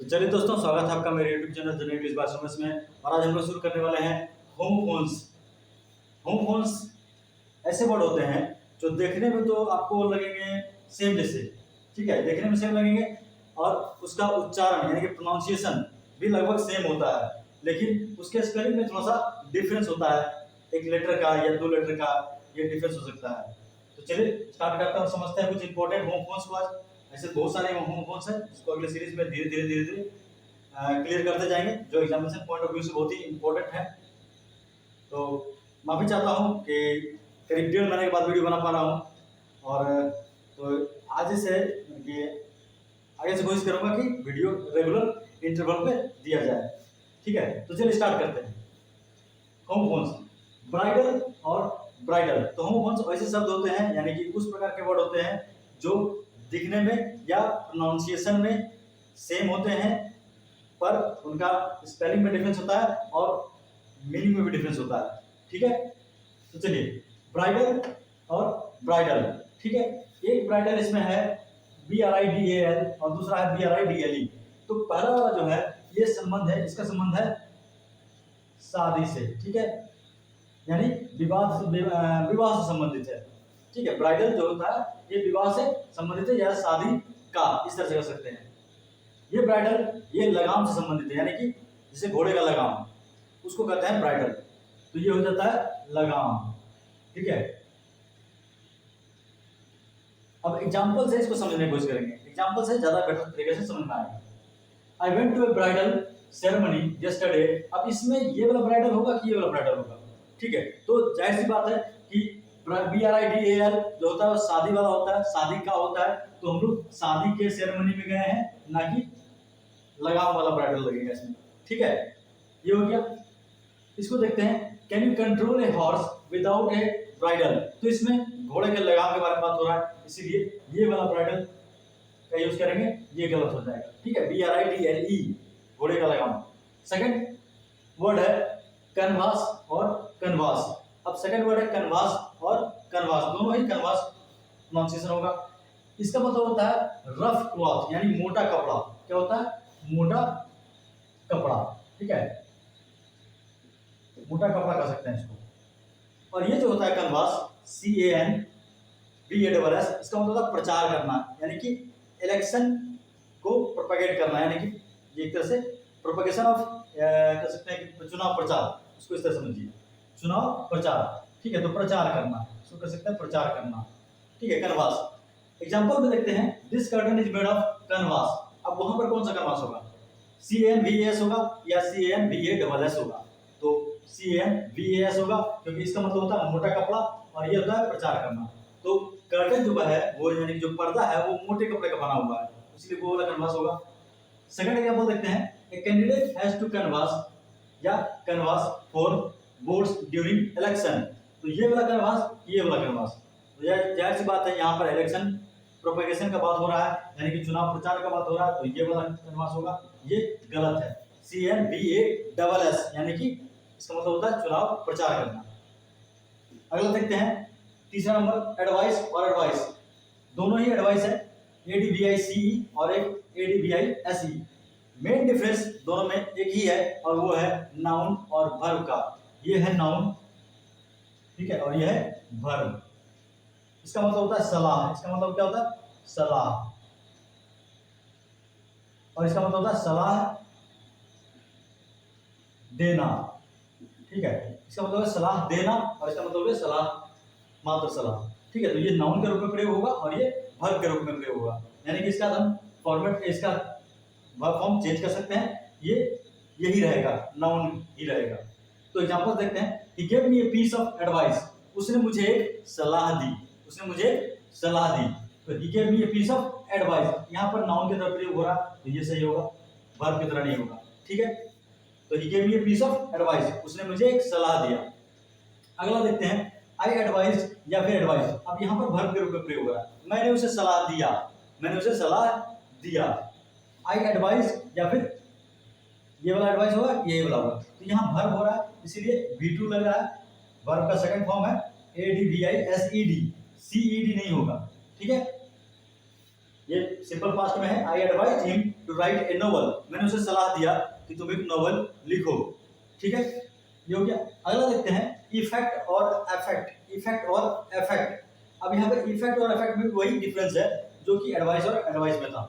तो चलिए दोस्तों, स्वागत है आपका मेरे YouTube channel general English by summers में। और आज हम लोग शुरू करने वाले हैं होमोफोन्स। होमोफोन्स ऐसे वर्ड होते हैं जो देखने में तो आपको लगेंगे सेम जैसे, ठीक है, देखने में सेम लगेंगे और उसका उच्चारण यानी कि प्रोनाउंसिएशन भी लगभग सेम होता है, लेकिन उसके स्पेलिंग में थोड़ा सा डिफरेंस होता है। एक लेटर का या दो लेटर का ये डिफरेंस हो सकता है। तो चलिए स्टार्ट करते हैं और समझते हैं कुछ इंपॉर्टेंट होमोफोन्स को। आज ऐसे बहुत सारे होमोफोन्स हैं जिसको अगले सीरीज में धीरे धीरे क्लियर करते जाएंगे, जो एग्जामिनेशन पॉइंट ऑफ व्यू से बहुत ही इंपॉर्टेंट है। तो माफी चाहता हूँ कि करीब 1.5 महीने के बाद वीडियो बना पा रहा हूँ, और तो आज से कि आगे से कोशिश करूंगा कि वीडियो रेगुलर इंटरवल पे दिया जाए। ठीक है, तो चलिए स्टार्ट करते हैं। होमोफोन्स, ब्राइडल और ब्राइडल। तो होमोफोन्स ऐसे शब्द होते हैं यानी कि उस प्रकार के वर्ड होते हैं जो दिखने में या प्रोनाउंसिएशन में सेम होते हैं, पर उनका स्पेलिंग में डिफरेंस होता है और मीनिंग में भी डिफरेंस होता है। ठीक है, तो चलिए ब्राइडल और ब्राइडल। ठीक है, एक ब्राइडल इसमें है BRIDAL और दूसरा है BRIDLE। तो पहला वाला जो है ये संबंध है, इसका संबंध है शादी से। ठीक है, यानी विवाह से संबंधित है। ठीक है, ब्राइडल जो होता है ये विवाह से संबंधित है या शादी का, इस तरह से कर सकते हैं। ये ब्राइडल ये लगाम से संबंधित है, यानी कि जैसे घोड़े का लगाम, उसको कहते हैं ब्राइडल। तो ये हो जाता है लगाम। ठीक है, अब एग्जांपल से इसको समझने की कोशिश करेंगे। एग्जांपल से ज्यादा बेटर तरीके से समझ में आएगा। I went to a bridal ceremony yesterday. अब इसमें ये वाला ब्राइडल होगा कि ये वाला ब्राइडल होगा? ठीक है, तो जाहिर सी बात है कि BRIDAL जो होता है शादी वाला होता है, शादी का होता है। तो हम लोग शादी के सेरेमनी में गए हैं, ना कि लगाम वाला ब्राइडल लगेगा इसमें। ठीक है, ये हो गया। इसको देखते हैं, can you control a horse without A bridal. तो इसमें घोड़े के लगाम के बारे में बात हो रहा है, इसीलिए ये वाला ब्राइडल का यूज करेंगे, ये गलत हो जाएगा। ठीक है, BRIDLE घोड़े का लगाम। सेकंड वर्ड है कैनवास और कनवास। अब सेकंड वर्ड है कैनवास और कनवास, दोनों ही कनवास प्रोनाउंसिएशन होगा। इसका मतलब होता है रफ क्लॉथ, यानी मोटा कपड़ा। क्या होता है? मोटा कपड़ा। ठीक है, मोटा कपड़ा कह सकते हैं इसको। और ये जो होता है कैनवास, CANVASS, इसका मतलब होता है प्रचार करना, यानी कि इलेक्शन को प्रोपेगेट करना, यानी कि ये एक तरह से प्रोपेगेशन ऑफ कह सकते हैं कि चुनाव प्रचार, उसको इस तरह समझिए, चुनाव प्रचार। ठीक है, तो प्रचार करना, इसको कह सकते हैं प्रचार करना। ठीक है, कैनवास। एग्जांपल में देखते हैं, this curtain is made of canvas. अब वहां पर कौन सा कैनवास होगा? CANVAS होगा या CANVASS होगा? तो CANVAS होगा, क्योंकि इसका मतलब होता है मोटा कपड़ा और ये होता है प्रचार करना। तो कर्टन जो है वो यानी जो पर्दा है वो मोटे कपड़े का बना हुआ है, इसलिए वो वाला कैनवास होगा। सेकंड एग्जांपल देखते हैं, a candidate has to canvass या canvass for votes during election. तो ये वाला कैनवास, ये वाला कैनवास। तो जाहिर सी बात है यहाँ पर इलेक्शन प्रोपेगेशन का बात हो रहा है, यानी कि चुनाव प्रचार का बात हो रहा है, तो ये वाला कैनवास होगा। ये गलत है, CANVASS, यानी कि इसका मतलब होता है चुनाव प्रचार करना। अगला देखते हैं, तीसरा नंबर एडवाइस और एडवाइस। दोनों ही एडवाइस है, ADVICE और एक ADVISE। मेन डिफरेंस दोनों में एक ही है और वो है नाउन और वर्ब का। ये है नाउन, ठीक है, और ये है वर्ब। इसका मतलब होता है सलाह, इसका मतलब क्या होता है? सलाह। और इसका मतलब होता है सलाह देना। ठीक है, इसका मतलब है सलाह देना और इसका मतलब है सलाह, मात्र सलाह। ठीक है, तो ये नाउन के रूप में प्रयोग होगा और ये वर्ब के रूप में प्रयोग होगा, यानी कि इसका हम फॉर्मेट, इसका वर्ब फॉर्म चेंज कर सकते हैं, ये यही रहेगा, नाउन ही रहेगा। तो एग्जांपल देखते हैं, he gave me a piece of advice. उसने मुझे एक सलाह दी, उसने मुझे सलाह दी। तो he gave me a piece of advice, यहाँ पर नाउन की तरह प्रयोग हो रहा है, तो ये सही होगा, वर्ब की तरह नहीं होगा। ठीक है, तो he gave me a piece of advice, उसने मुझे एक सलाह दिया। अगला देखते हैं, आई एडवाइस या फिर एडवाइस। अब यहाँ पर वर्ब के रूप में प्रयोग हो रहा है, मैंने उसे सलाह दिया, मैंने उसे सलाह दिया। आई एडवाइस या फिर ये वाला एडवाइस होगा, ये वाला होगा। तो यहाँ वर्ब हो रहा है, इसीलिए V2 लग रहा है। वर्ब का सेकंड फॉर्म है ADVISED, CED नहीं होगा। ठीक है, ये सिंपल पास्ट में है, I advise him to write a novel, मैंने उसे सलाह दिया कि तुम एक नोवेल लिखो। ठीक है, ये हो गया। अगला देखते हैं इफेक्ट और इफेक्ट। इफेक्ट और इफेक्ट, अब यहाँ पे इफेक्ट और इफेक्ट में वही डिफरेंस है जो कि एडवाइस और एडवाइस में था।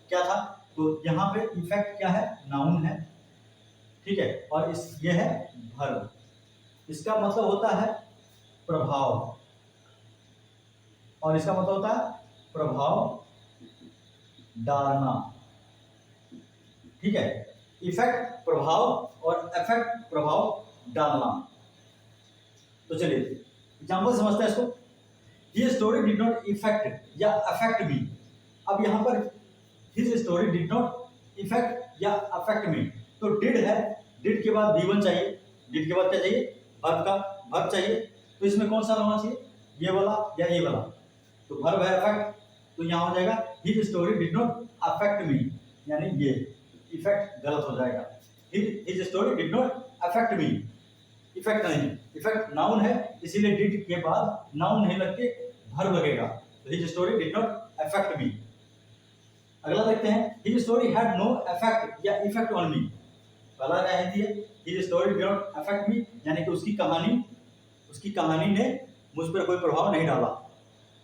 क्या था, तो यहाँ पे इफेक्ट क्या है, नाउन है, ठीक है, और ये है वर्ब। इसका मतलब होता है प्रभाव, और इसका मतलब होता है प्रभाव डालना। ठीक है, इफेक्ट प्रभाव और इफेक्ट प्रभाव डालना। तो चलिए एग्जांपल समझते हैं इसको। His story did not affect या affect me। अब यहाँ पर his story did not affect या affect me, तो did है, did के बाद V1 चाहिए, did के बाद क्या चाहिए, verb का verb चाहिए। तो इसमें कौन सा होना चाहिए, ये वाला या ये वाला, तो verb है affect, तो यहाँ हो जाएगा his story did not affect me, यानी ये effect गलत हो जाएगा। his story did not affect me, effect नहीं, इफेक्ट नाउन है, इसीलिए डिड के बाद नाउन नहीं लग के वर्ब लगेगा। तो his story did not affect me. अगला देखते हैं, his story had no effect या इफेक्ट ऑन मी। पहला क्या है, his story did not affect me, यानी कि उसकी कहानी ने मुझ पर कोई प्रभाव नहीं डाला।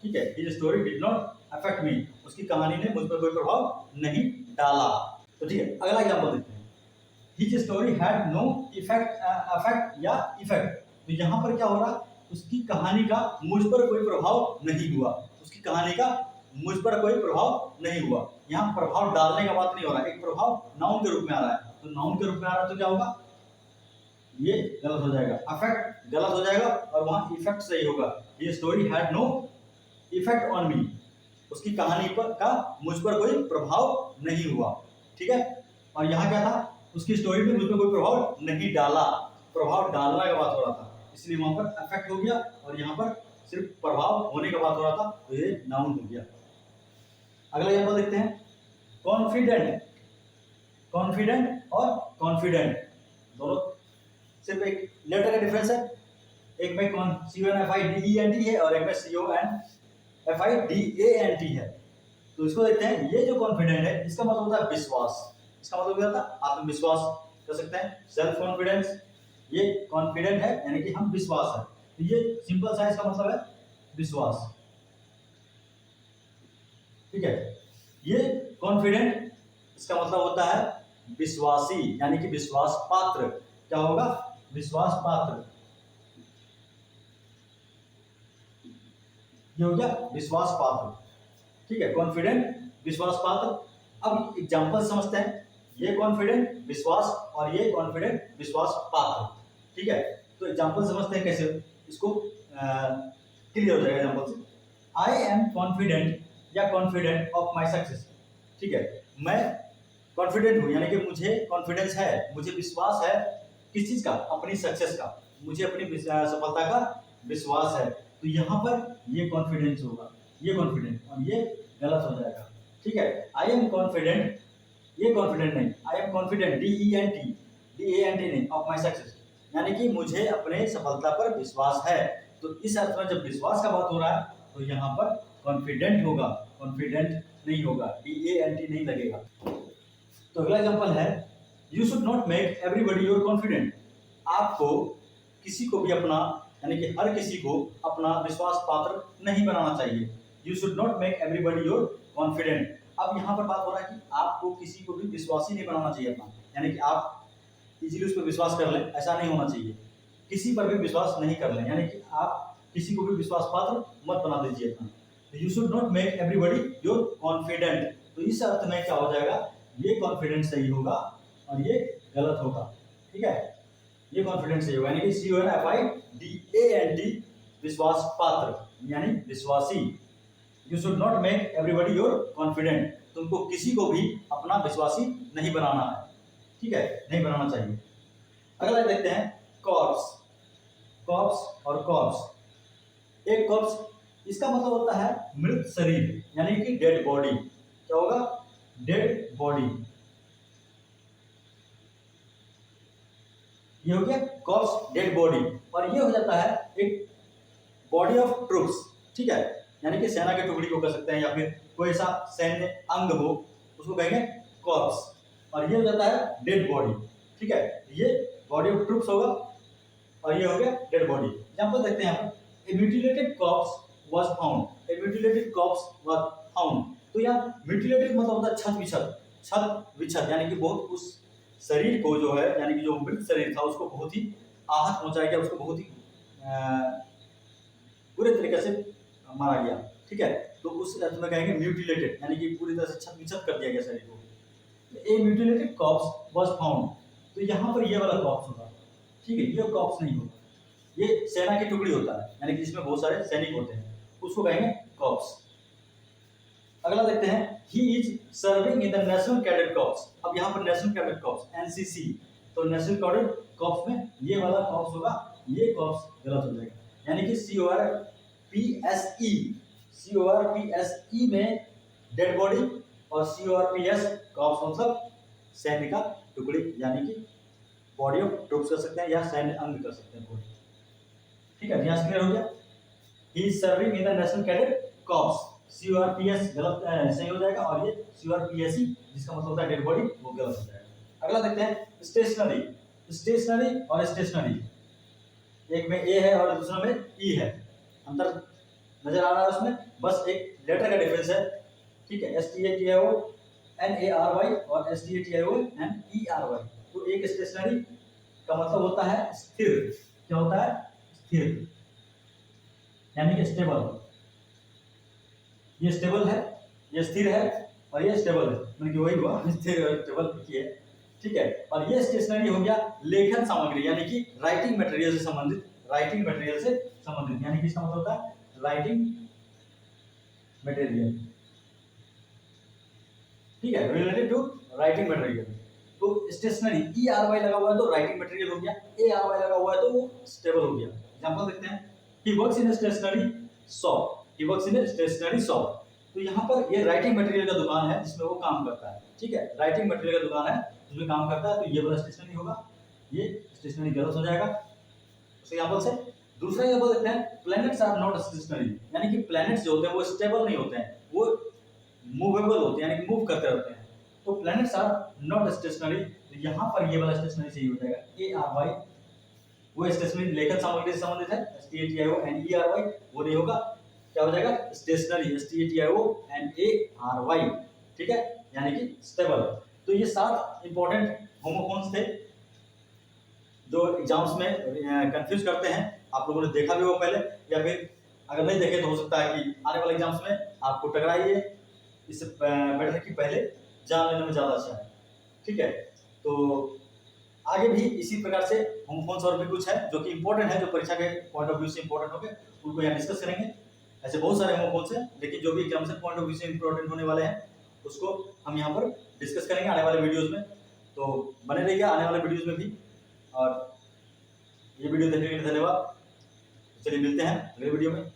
ठीक है, his story did not affect मी, उसकी कहानी ने मुझ पर कोई प्रभाव नहीं डाला। तो ठीक है, अगला एग्जांपल देखते हैं, His story had no effect या इफेक्ट। तो यहाँ पर क्या हो रहा, उसकी कहानी का मुझ पर कोई प्रभाव नहीं हुआ, उसकी कहानी का मुझ पर कोई प्रभाव नहीं हुआ। यहाँ प्रभाव डालने का बात नहीं हो रहा, एक प्रभाव नाउन के रूप में आ रहा है, तो नाउन के रूप में आ रहा है तो क्या होगा, ये गलत हो जाएगा, अफेक्ट गलत हो जाएगा और वहाँ इफेक्ट सही होगा। His story had no effect on me, उसकी कहानी पर का मुझ पर कोई प्रभाव नहीं हुआ। ठीक है, और यहाँ क्या था, उसकी स्टोरी में मुझ पर कोई प्रभाव नहीं डाला, प्रभाव डालना का बात हो रहा था, इसलिए वहां पर इफेक्ट हो गया, और यहाँ पर सिर्फ प्रभाव होने का बात हो रहा था, तो ये नाउन हो गया। अगला एग्जांपल देखते हैं, कॉन्फिडेंट। कॉन्फिडेंट और कॉन्फिडेंट दोनों सिर्फ एक लेटर का डिफरेंस है, एक में CONFIDENT है और एक में CONFIDANT है। तो इसको देखते हैं, ये जो कॉन्फिडेंट है इसका मतलब होता है विश्वास, इसका मतलब क्या होता है, आत्मविश्वास कर सकते हैं, सेल्फ कॉन्फिडेंस। ये कॉन्फिडेंट है यानी कि हम विश्वास है, तो ये सिंपल सा इसका मतलब है विश्वास। ठीक है, ये कॉन्फिडेंट इसका मतलब होता है विश्वासी, यानी कि विश्वास पात्र। क्या होगा, विश्वास पात्र, ये हो गया विश्वास पात्र। ठीक है, कॉन्फिडेंट विश्वास पात्र। अब एग्जांपल समझते हैं, ये कॉन्फिडेंट विश्वास और ये कॉन्फिडेंट विश्वास पात्र। ठीक है, तो एग्जांपल समझते हैं कैसे इसको क्लियर हो जाएगा एग्जांपल से। आई एम कॉन्फिडेंट या कॉन्फिडेंट ऑफ माई सक्सेस। ठीक है, मैं कॉन्फिडेंट हूँ, यानी कि मुझे कॉन्फिडेंस है, मुझे विश्वास है किस चीज का, अपनी सक्सेस का, मुझे अपनी सफलता का विश्वास है। तो यहाँ पर ये कॉन्फिडेंस होगा, ये कॉन्फिडेंट, और ये गलत हो जाएगा। ठीक है, आई एम कॉन्फिडेंट, ये कॉन्फिडेंट नहीं, आई एम कॉन्फिडेंट DENT नहीं, ऑफ माई सक्सेस, यानी कि मुझे अपने सफलता पर विश्वास है। तो इस अर्थ में जब विश्वास का बात हो रहा है तो यहाँ पर कॉन्फिडेंट होगा, कॉन्फिडेंट नहीं होगा, DENT नहीं लगेगा। तो अगला एग्जांपल है, you should not make everybody your confident. आपको किसी को भी अपना, यानी कि हर किसी को अपना विश्वास पात्र नहीं बनाना चाहिए। You should not make everybody your confident. अब यहाँ पर बात हो रहा है कि आपको किसी को भी विश्वासी नहीं बनाना चाहिए अपना, यानी कि आप इजीली उस पर विश्वास कर लें, ऐसा नहीं होना चाहिए। किसी पर भी विश्वास नहीं कर लें, यानी कि आप किसी को भी विश्वास पात्र मत बना दीजिए अपना। You should not make everybody your confident. तो इस अर्थ में क्या हो जाएगा, ये कॉन्फिडेंट सही होगा और ये गलत होगा। ठीक है, ये कॉन्फिडेंट सही होगा, यानी कि CONFIDANT विश्वास पात्र यानी विश्वासी। You should not make everybody your confident, तुमको किसी को भी अपना विश्वासी नहीं बनाना है। ठीक है, नहीं बनाना चाहिए। अगला देखते हैं, कॉर्प्स। कॉर्प्स और कॉर्प्स, एक कॉर्प्स इसका मतलब होता है मृत शरीर, यानी कि डेड बॉडी। क्या होगा, डेड बॉडी, ये हो गया कॉर्प्स, डेड बॉडी। और ये हो जाता है एक बॉडी ऑफ ट्रूप्स। ठीक है, यानी कि सेना के टुकड़ी को कर सकते हैं या फिर कोई ऐसा सैन्य अंग हो उसको कहेंगे कॉर्प्स, और ये हो जाता है डेड बॉडी। ठीक है, ये बॉडी ऑफ ट्रूप्स होगा और ये हो गया डेड बॉडी। एग्जांपल देखते हैं यहाँ पर, a mutilated corpse was found, a mutilated corpse was found. तो यहाँ म्यूटिलेटेड मतलब होता है छत विछत, छत विछत यानी कि बहुत उस शरीर को जो है, यानी कि जो मृत शरीर था उसको बहुत ही आहत पहुंचाया गया, उसको बहुत ही पूरे तरीके से मारा गया। ठीक है, तो उस अर्थ में कहेंगे म्यूटिलेटेड, यानी कि पूरी तरह से छत विछत कर दिया गया शरीर को। ए म्यूटिलेटेड कॉर्प्स वाज फाउंड, तो यहाँ पर ये वाला कॉर्प्स होगा। ठीक है, ये कॉर्प्स नहीं होगा, ये सेना की टुकड़ी होता है, यानी कि जिसमें बहुत सारे सैनिक होते हैं, उसको कहेंगे कॉर्प्स। अगला देखते हैं, he is serving in the national cadet corps. अब यहाँ पर नेशनल कैडेट कॉर्प्स एनसीसी, तो नेशनल कैडेट कॉर्प्स में ये वाला कॉर्प्स होगा, ये कॉर्प्स गलत हो जाएगा, यानी कि CORPSE में डेड बॉडी और CORPS कॉर्प्स मतलब सैन्य का टुकड़ी, यानी कि बॉडी ऑफ ट्रूप्स कर सकते हैं या सैन्य अंग कर सकते हैं बॉडी। ठीक है, यहाँ क्लियर हो गया। He is serving in the national cadet corps, CORPS गलत सही हो जाएगा, और ये CORPSE जिसका मतलब होता है डेड बॉडी वो गलत हो जाएगा। अगला देखते हैं, स्टेशनरी। स्टेशनरी और स्टेशनरी, एक में ए है और दूसरा में ई है, अंतर नजर आ रहा है उसमें, बस एक लेटर का डिफरेंस है। ठीक है, STATIONARY और STATIONERY। तो एक स्टेशनरी का मतलब होता है स्थिर, क्या होता है स्थिर, यानी कि स्टेबल। ये स्टेबल है, ये स्थिर है और ये स्टेबल है, मतलब कि वही हुआ स्थिर और स्टेबल की है। ठीक है, और ये स्टेशनरी हो गया लेखन सामग्री, यानी कि राइटिंग मटेरियल से संबंधित, राइटिंग मटेरियल से संबंधित, यानी कि इसका मतलब होता है राइटिंग मटेरियल। ठीक है, रिलेटेड टू राइटिंग मटेरियल। तो स्टेशनरी ERY लगा हुआ है तो राइटिंग मटेरियल हो गया, ARY लगा हुआ है तो वो स्टेबल हो गया। एग्जांपल देखते हैं, he works in stationery shop, he works in stationery shop. तो यहाँ पर ये राइटिंग मटेरियल का दुकान है जिसमें वो काम करता है। ठीक है, राइटिंग मटेरियल का दुकान है जिसमें काम करता है, तो ये वाला स्टेशनरी होगा, ये स्टेशनरी गलत हो जाएगा उस एग्जांपल से। दूसरा एग्जांपल देखते हैं, प्लैनेट्स आर नॉट स्टेशनरी, यानी कि प्लैनेट्स जो होते हैं वो स्टेबल नहीं होते हैं, वो मूवेबल होते हैं, यानी कि मूव करते रहते हैं। तो प्लैनेट्स आर नॉट स्टेशनरी, तो यहाँ पर ये वाला स्टेशनरी सही हो जाएगा ARY, वो स्टेशनरी लेखन सामग्री से संबंधित है, STATIONERY वो नहीं होगा, क्या हो जाएगा स्टेशनरी, STATIONARY। ठीक है, यानी कि स्टेबल। तो ये 7 इंपॉर्टेंट होमोफोन्स थे जो एग्जाम्स में कंफ्यूज करते हैं। आप लोगों ने देखा भी हो पहले, या फिर अगर नहीं देखे तो हो सकता है कि आने वाले एग्जाम्स में आपको टकराइए, इससे बेटर कि पहले जान लेने में ज़्यादा अच्छा है। ठीक है, तो आगे भी इसी प्रकार से होमोफोन्स और भी कुछ है जो कि इंपॉर्टेंट है, जो परीक्षा के पॉइंट ऑफ व्यू से इंपॉर्टेंट होंगे, उनको यहाँ डिस्कस करेंगे। ऐसे बहुत सारे होमोफोन्स हैं, लेकिन जो भी एग्जाम से पॉइंट ऑफ व्यू से इंपॉर्टेंट होने वाले हैं उसको हम यहाँ पर डिस्कस करेंगे आने वाले वीडियोज़ में। तो बने रहिए आने वाले वीडियोज़ में भी, और ये वीडियो देखने के लिए धन्यवाद। चलिए मिलते हैं अगले वीडियो में।